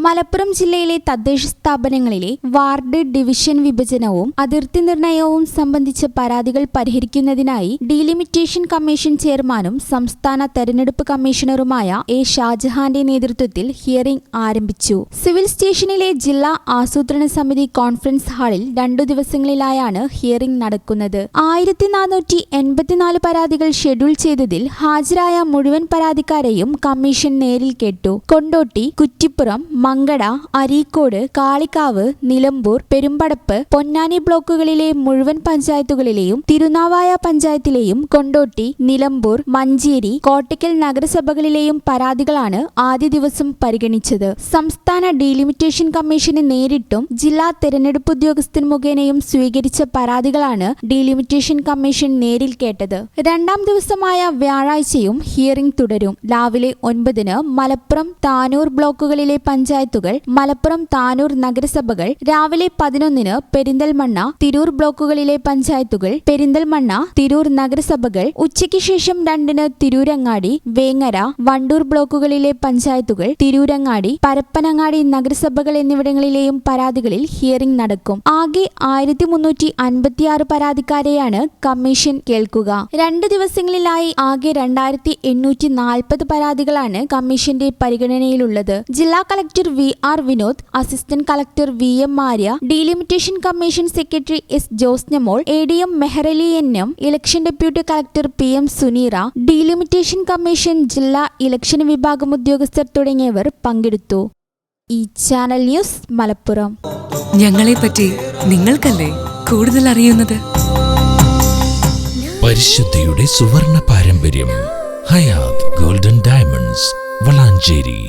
മലപ്പുറം ജില്ലയിലെ തദ്ദേശ സ്ഥാപനങ്ങളിലെ വാർഡ് ഡിവിഷൻ വിഭജനവും അതിർത്തി നിർണയവും സംബന്ധിച്ച പരാതികൾ പരിഹരിക്കുന്നതിനായി ഡീലിമിറ്റേഷൻ കമ്മീഷൻ ചെയർമാനും സംസ്ഥാന തെരഞ്ഞെടുപ്പ് കമ്മീഷണറുമായ എ ഷാജഹാന്റെ നേതൃത്വത്തിൽ ഹിയറിംഗ് ആരംഭിച്ചു. സിവിൽ സ്റ്റേഷനിലെ ജില്ലാ ആസൂത്രണ സമിതി കോൺഫറൻസ് ഹാളിൽ 2 ദിവസങ്ങളിലായാണ് ഹിയറിംഗ് നടക്കുന്നത്. 1484 പരാതികൾ ഷെഡ്യൂൾ ചെയ്തതിൽ ഹാജരായ മുഴുവൻ പരാതിക്കാരെയും കമ്മീഷൻ നേരിൽ കേട്ടു. കൊണ്ടോട്ടി, കുറ്റിപ്പുറം, മങ്കട, അരീക്കോട്, കാളികാവ്, നിലമ്പൂർ, പെരുമ്പടപ്പ്, പൊന്നാനി ബ്ലോക്കുകളിലെ മുഴുവൻ പഞ്ചായത്തുകളിലെയും തിരുനാവായ പഞ്ചായത്തിലെയും കൊണ്ടോട്ടി, നിലമ്പൂർ, മഞ്ചേരി, കോട്ടയ്ക്കൽ നഗരസഭകളിലെയും പരാതികളാണ് ആദ്യ ദിവസം പരിഗണിച്ചത്. സംസ്ഥാന ഡീലിമിറ്റേഷൻ കമ്മീഷന് നേരിട്ടും ജില്ലാ തെരഞ്ഞെടുപ്പ് ഉദ്യോഗസ്ഥൻ മുഖേനയും സ്വീകരിച്ച പരാതികളാണ് ഡീലിമിറ്റേഷൻ കമ്മീഷൻ നേരിൽ കേട്ടത്. 2ാം ദിവസമായ വ്യാഴാഴ്ചയും ഹിയറിംഗ് തുടരും. രാവിലെ 9-ന് മലപ്പുറം, താനൂർ ബ്ലോക്കുകളിലെ പഞ്ചായത്തുകൾ, മലപ്പുറം, താനൂർ നഗരസഭകൾ, രാവിലെ 11-ന് പെരിന്തൽമണ്ണ, തിരൂർ ബ്ലോക്കുകളിലെ പഞ്ചായത്തുകൾ, പെരിന്തൽമണ്ണ, തിരൂർ നഗരസഭകൾ, ഉച്ചയ്ക്ക് ശേഷം 2-ന് തിരൂരങ്ങാടി, വേങ്ങര, വണ്ടൂർ ബ്ലോക്കുകളിലെ പഞ്ചായത്തുകൾ, തിരൂരങ്ങാടി, പരപ്പനങ്ങാടി നഗരസഭകൾ എന്നിവിടങ്ങളിലെയും പരാതികളിൽ ഹിയറിംഗ് നടക്കും. ആകെ 1356 പരാതിക്കാരെയാണ് കമ്മീഷൻ കേൾക്കുക. 2 ദിവസങ്ങളിലായി ആകെ 2840 പരാതികളാണ് കമ്മീഷന്റെ പരിഗണനയിലുള്ളത്. ജില്ലാ collector V R. Vinod, assistant collector V M. Marya, delimitation commission secretary S. Josnamol, ADM. Meharali N M., election deputy collector P M. Suneera, delimitation commission ജില്ലാ ഇലക്ഷൻ വിഭാഗം ഉദ്യോഗസ്ഥർ തുടങ്ങിയവർ പങ്കെടുത്തു. ഈ ചാനൽ ന്യൂസ് മലപ്പുറം. ഞങ്ങളെപ്പറ്റി നിങ്ങൾക്കല്ലേ കൂടുതൽ അറിയുന്നത്? പരിശുദ്ധിയുടെ സുവർണ പാരമ്പര്യം. Hayath golden diamonds, Valanchery.